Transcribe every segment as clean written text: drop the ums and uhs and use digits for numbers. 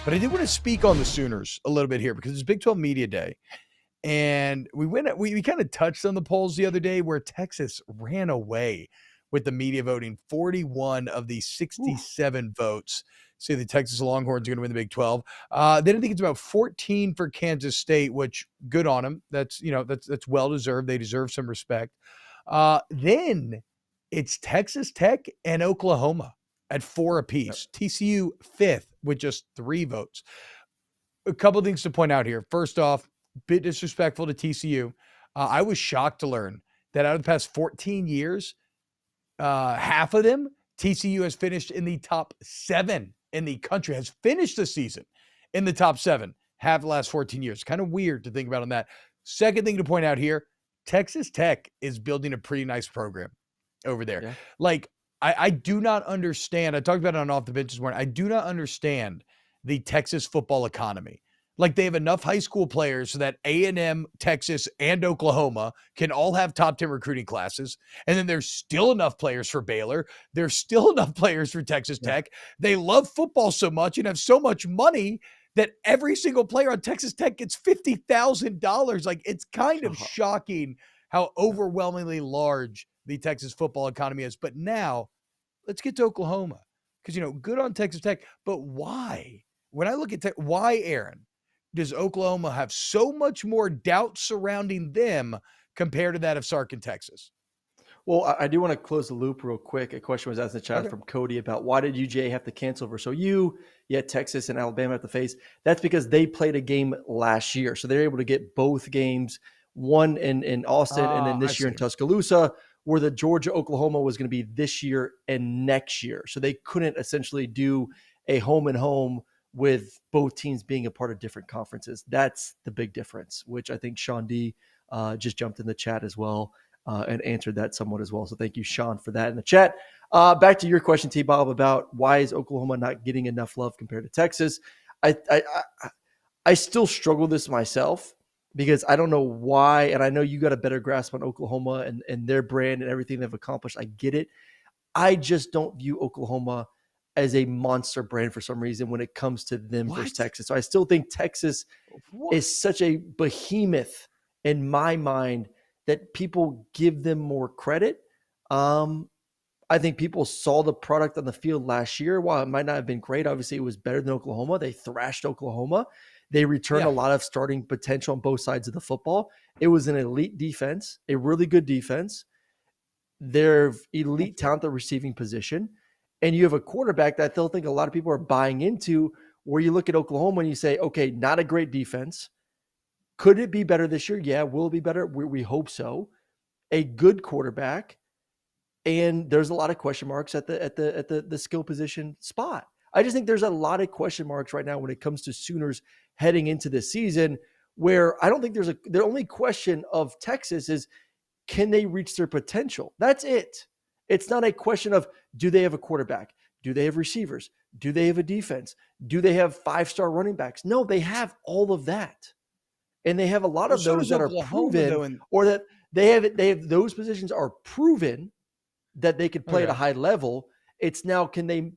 But I did want to speak on the Sooners a little bit here because it's Big 12 Media Day. And we kind of touched on the polls the other day where Texas ran away with the media voting. 41 of the 67 votes say the Texas Longhorns are going to win the Big 12. Then I think it's about 14 for Kansas State, which good on them. That's well deserved. They deserve some respect. Then it's Texas Tech and Oklahoma at 4 apiece. Yep. TCU 5th with just 3 votes. A couple things to point out here. First off, bit disrespectful to TCU. I was shocked to learn that out of the past 14 years, half of them, TCU has finished in the top 7 in the country, has finished the season in the top 7, half the last 14 years. Kind of weird to think about on that. Second thing to point out here, Texas Tech is building a pretty nice program over there. Yeah. Like, I do not understand. I talked about it on Off the Bench this morning. I do not understand the Texas football economy. Like, they have enough high school players so that A&M, Texas, and Oklahoma can all have top 10 recruiting classes. And then there's still enough players for Baylor. There's still enough players for Texas Tech. They love football so much and have so much money that every single player on Texas Tech gets $50,000. Like, it's kind of shocking how overwhelmingly large the Texas football economy is. But now, let's get to Oklahoma. Because, good on Texas Tech. But why? When I look at why, Aaron, does Oklahoma have so much more doubt surrounding them compared to that of Sark in Texas? Well, I do want to close the loop real quick. A question was asked in the chat from Cody about why did UGA have to cancel versus OU, yet Texas and Alabama have to face? That's because they played a game last year. So they're able to get both games, one in Austin and then this year in Tuscaloosa, where the Georgia-Oklahoma was going to be this year and next year. So they couldn't essentially do a home and home with both teams being a part of different conferences. That's the big difference, which I think Sean D just jumped in the chat as well and answered that somewhat as well. So thank you, Sean, for that in the chat. Back to your question, T-Bob, about why is Oklahoma not getting enough love compared to Texas? I still struggle this myself because I don't know why, and I know you got a better grasp on Oklahoma and their brand and everything they've accomplished. I get it. I just don't view Oklahoma as a monster brand for some reason when it comes to them versus Texas. So I still think Texas is such a behemoth in my mind that people give them more credit. I think people saw the product on the field last year. While it might not have been great, obviously it was better than Oklahoma. They thrashed Oklahoma. They returned a lot of starting potential on both sides of the football. It was an elite defense, a really good defense. They're elite talent at the receiving position. And you have a quarterback that I still think a lot of people are buying into, where you look at Oklahoma and you say, okay, not a great defense. Could it be better this year? Yeah. Will it be better? We hope so. A good quarterback. And there's a lot of question marks at the skill position spot. I just think there's a lot of question marks right now when it comes to Sooners heading into this season, where I don't think the only question of Texas is, can they reach their potential? That's it. It's not a question of, do they have a quarterback? Do they have receivers? Do they have a defense? Do they have 5-star running backs? No, they have all of that. And they have a lot of those that are proven, or that they have those positions are proven that they could play at a high level. It's now, can they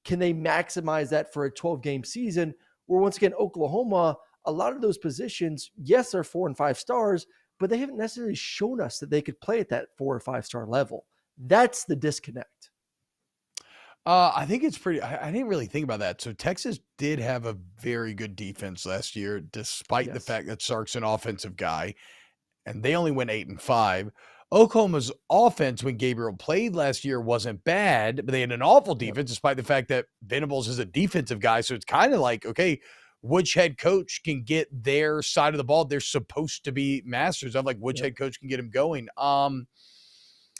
maximize that for a 12-game season, where once again, Oklahoma, a lot of those positions, yes, they're 4 and 5 stars, but they haven't necessarily shown us that they could play at that 4 or 5 star level. That's the disconnect. I think it's pretty, I didn't really think about that. So Texas did have a very good defense last year, despite the fact that Sark's an offensive guy, and they only went 8-5. Oklahoma's offense, when Gabriel played last year, wasn't bad, but they had an awful defense, despite the fact that Venables is a defensive guy. So it's kind of like, okay, which head coach can get their side of the ball? They're supposed to be masters of, like, which head coach can get them going.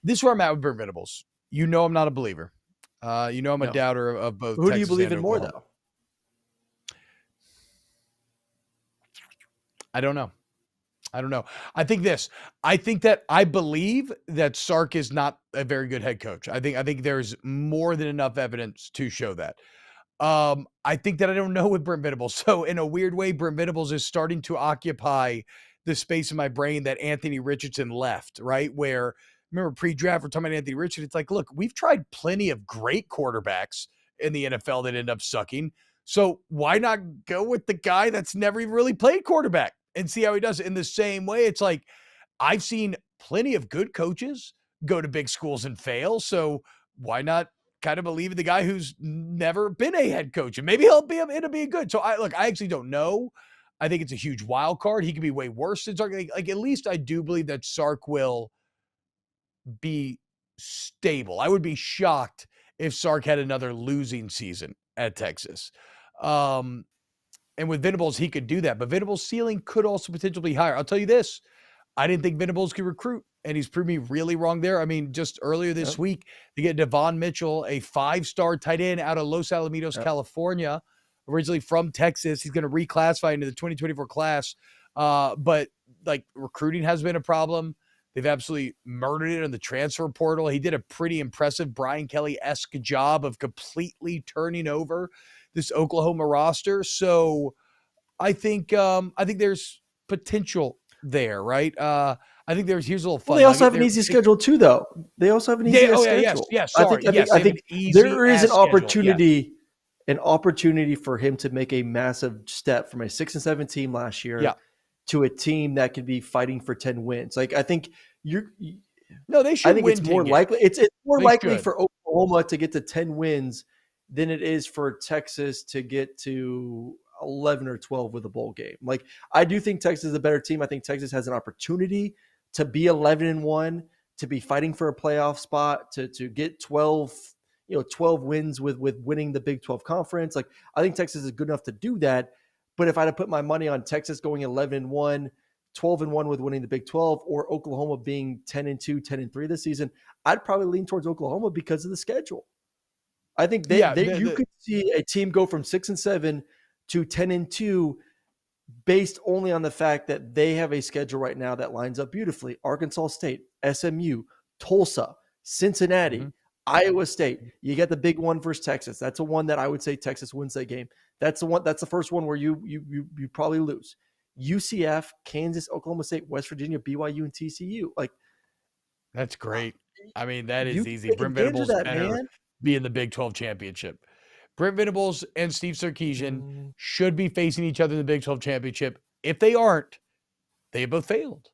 This is where I'm at with Brent Venables. I'm not a believer. I'm a doubter of both. Who Texas do you believe in more, though? I don't know. I think that I believe that Sark is not a very good head coach. I think there's more than enough evidence to show that. I think that I don't know with Brent Venables. So in a weird way, Brent Venables is starting to occupy the space in my brain that Anthony Richardson left, right? Where, remember pre-draft, we're talking about Anthony Richardson. It's like, look, we've tried plenty of great quarterbacks in the NFL that end up sucking. So why not go with the guy that's never even really played quarterback and see how he does it? In the same way, it's like I've seen plenty of good coaches go to big schools and fail. So why not kind of believe in the guy who's never been a head coach, and maybe he'll be able to be good. So I actually don't know. I think it's a huge wild card. He could be way worse than Sark. Like at least I do believe that Sark will be stable. I would be shocked if Sark had another losing season at Texas. Um, and with Venables, he could do that. But Venables' ceiling could also potentially be higher. I'll tell you this. I didn't think Venables could recruit, and he's proved me really wrong there. I mean, just earlier this week, to get Devon Mitchell, a 5-star tight end out of Los Alamitos, California, originally from Texas. He's going to reclassify into the 2024 class. But like recruiting has been a problem. They've absolutely murdered it in the transfer portal. He did a pretty impressive Brian Kelly-esque job of completely turning over this Oklahoma roster. So I think there's potential there, right? I think here's a little fun. Well, they also have an easy schedule too, though. They also have an easy schedule. Yes. Sorry. I think there is an opportunity, for him to make a massive step from a 6-7 team last year to a team that could be fighting for 10 wins. Like I think they should. I think it's more likely. It's more likely for Oklahoma to get to 10 wins than it is for Texas to get to 11 or 12 with a bowl game. Like I do think Texas is a better team. I think Texas has an opportunity to be 11-1, to be fighting for a playoff spot, to get 12 wins with winning the Big 12 conference. Like I think Texas is good enough to do that. But if I had to put my money on Texas going 11-1, 12-1 with winning the Big 12, or Oklahoma being 10-2, 10-3 this season, I'd probably lean towards Oklahoma because of the schedule. I think you could see a team go from 6-7 to 10-2 based only on the fact that they have a schedule right now that lines up beautifully. Arkansas State, SMU, Tulsa, Cincinnati, Iowa State. You get the big one versus Texas. That's a one that I would say Texas wins that game. That's the first one where you probably lose. UCF, Kansas, Oklahoma State, West Virginia, BYU, and TCU. Like that's great. I mean, that is easy. Brent Venables better be in the Big 12 championship. Brent Venables and Steve Sarkisian should be facing each other in the Big 12 championship. If they aren't, they both failed.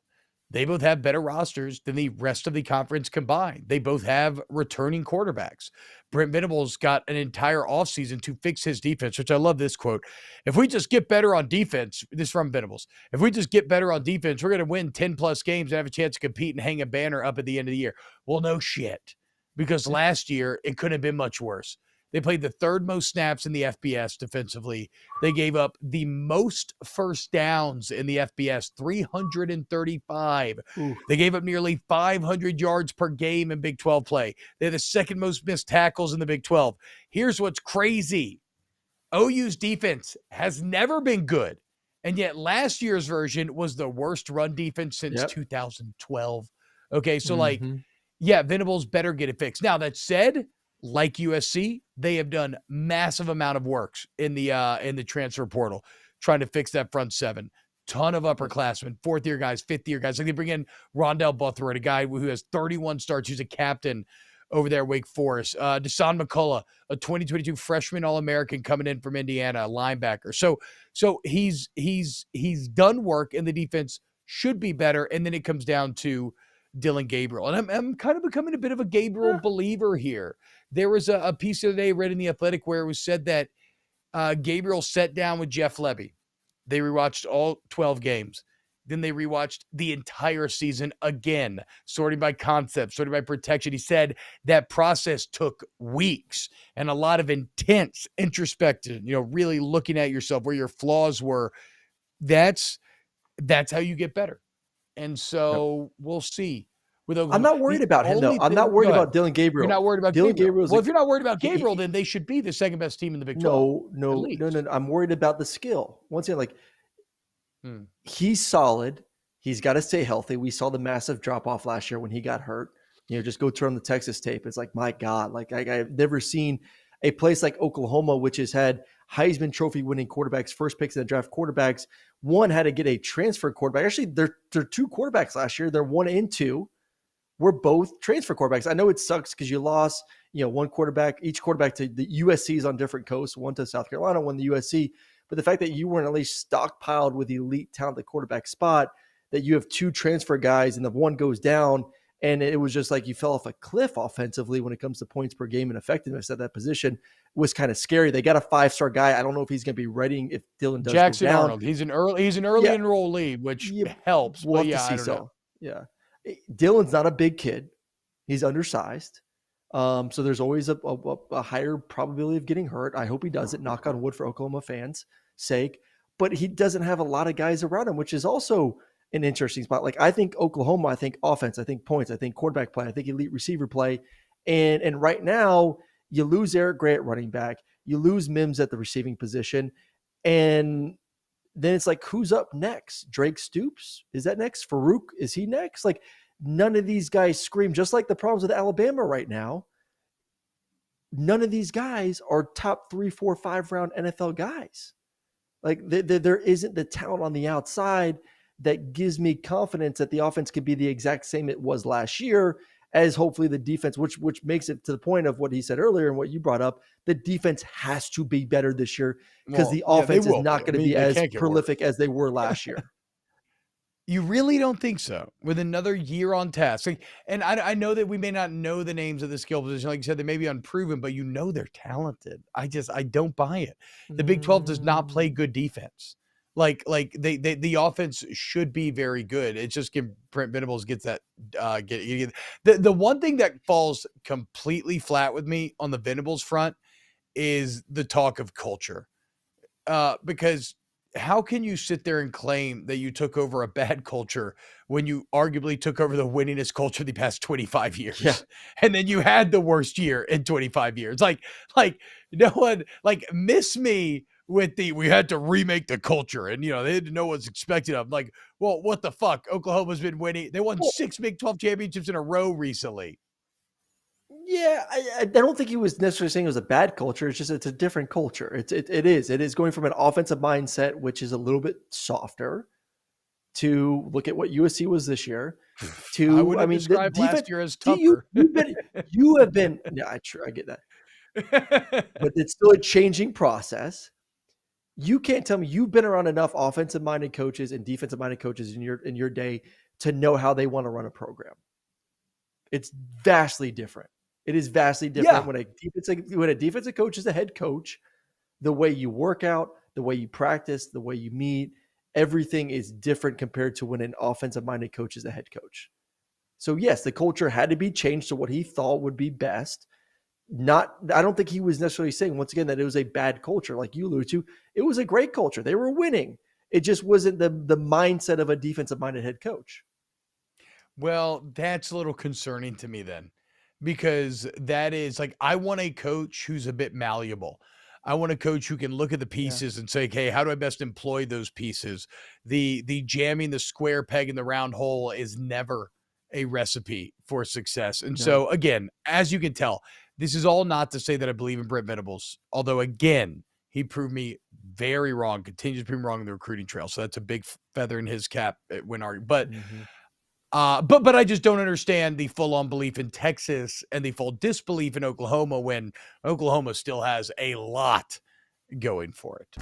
They both have better rosters than the rest of the conference combined. They both have returning quarterbacks. Brent Venables got an entire offseason to fix his defense, which I love this quote. If we just get better on defense, this is from Venables. If we just get better on defense, we're going to win 10 plus games and have a chance to compete and hang a banner up at the end of the year. Well, no shit. Because last year, it couldn't have been much worse. They played the third most snaps in the FBS defensively. They gave up the most first downs in the FBS, 335. Ooh. They gave up nearly 500 yards per game in Big 12 play. They're the second most missed tackles in the Big 12. Here's what's crazy. OU's defense has never been good, and yet last year's version was the worst run defense since 2012. Okay, so Venables better get it fixed. Now, that said, like USC, they have done massive amount of work in the transfer portal, trying to fix that front seven. Ton of upperclassmen, fourth-year guys, fifth-year guys. Like they bring in Rondell Buthroyd, a guy who has 31 starts, who's a captain over there at Wake Forest. Deshaun McCullough, a 2022 freshman All-American coming in from Indiana, a linebacker. So he's done work, and the defense should be better. And then it comes down to Dillon Gabriel. And I'm kind of becoming a bit of a Gabriel believer here. There was a piece the other day read in The Athletic where it was said that Gabriel sat down with Jeff Lebby. They rewatched all 12 games. Then they rewatched the entire season again, sorting by concept, sorting by protection. He said that process took weeks and a lot of intense introspection, really looking at yourself, where your flaws were. That's how you get better. And so we'll see. I'm not worried about him, though. I'm not worried about Dillon Gabriel. You're not worried about Dillon Gabriel? Well, if you're not worried about Gabriel, then they should be the second best team in the Big 12. No. I'm worried about the skill. Once again, he's solid. He's got to stay healthy. We saw the massive drop-off last year when he got hurt. Just go turn the Texas tape. It's like, my God, I've never seen a place like Oklahoma, which has had Heisman Trophy winning quarterbacks, first picks in the draft quarterbacks. One had to get a transfer quarterback. Actually, they're two quarterbacks last year. They're 1 and 2. were both transfer quarterbacks. I know it sucks because you lost, one quarterback, each quarterback to the USC's on different coasts, one to South Carolina, one to USC. But the fact that you weren't at least stockpiled with elite talent at quarterback spot, that you have two transfer guys and the one goes down, and it was just like you fell off a cliff offensively when it comes to points per game and effectiveness at that position, was kind of scary. They got a 5-star guy. I don't know if he's going to be ready if Dillon does Jackson go down. Arnold. He's an early enrollee, which helps. We'll but have to see. I don't know. Yeah. Dillon's not a big kid. He's undersized. So there's always a higher probability of getting hurt. I hope he doesn't, knock on wood for Oklahoma fans' sake. But he doesn't have a lot of guys around him, which is also an interesting spot. Like, I think Oklahoma, I think offense, I think points, I think quarterback play, I think elite receiver play. And right now, you lose Eric Gray at running back. You lose Mims at the receiving position. And then it's like, who's up next? Drake Stoops? Is that next? Farouk? Is he next? Like, none of these guys scream, just like the problems with Alabama right now. None of these guys are top 3, 4, 5 round NFL guys. Like, there isn't the talent on the outside that gives me confidence that the offense could be the exact same it was last year, as hopefully the defense, which makes it to the point of what he said earlier and what you brought up, the defense has to be better this year because the offense is not going to be as prolific as they were last year. You really don't think so? With another year on task. And I know that we may not know the names of the skill position. Like you said, they may be unproven, but they're talented. I don't buy it. The Big 12 does not play good defense. Like the offense should be very good. It's just Brent Venables gets that. The one thing that falls completely flat with me on the Venables front is the talk of culture. Because how can you sit there and claim that you took over a bad culture when you arguably took over the winningest culture the past 25 years? Yeah. And then you had the worst year in 25 years. Like no one, miss me with we had to remake the culture and, they didn't know what's expected of them. Like, well, what the fuck? Oklahoma's been winning. They won 6 Big 12 championships in a row recently. Yeah, I don't think he was necessarily saying it was a bad culture. It's just it's a different culture. It is going from an offensive mindset, which is a little bit softer, to look at what USC was this year. I mean, describe last year as tougher. You have been. Yeah, I get that, but it's still a changing process. You can't tell me you've been around enough offensive-minded coaches and defensive-minded coaches in your day to know how they want to run a program. It's vastly different. It is vastly different when a defensive coach is a head coach. The way you work out, the way you practice, the way you meet, everything is different compared to when an offensive-minded coach is a head coach. So yes, the culture had to be changed to what he thought would be best. I don't think he was necessarily saying, once again, that it was a bad culture, like you alluded to. It was a great culture. They were winning. It just wasn't the mindset of a defensive-minded head coach. Well, that's a little concerning to me then, because that is I want a coach who's a bit malleable. I want a coach who can look at the pieces and say, hey, how do I best employ those pieces? The jamming the square peg in the round hole is never a recipe for success. And so again, as you can tell, this is all not to say that I believe in Brent Venables, although again, he proved me very wrong, continues to prove me wrong in the recruiting trail. So that's a big feather in his cap when arguing. But but I just don't understand the full-on belief in Texas and the full disbelief in Oklahoma when Oklahoma still has a lot going for it.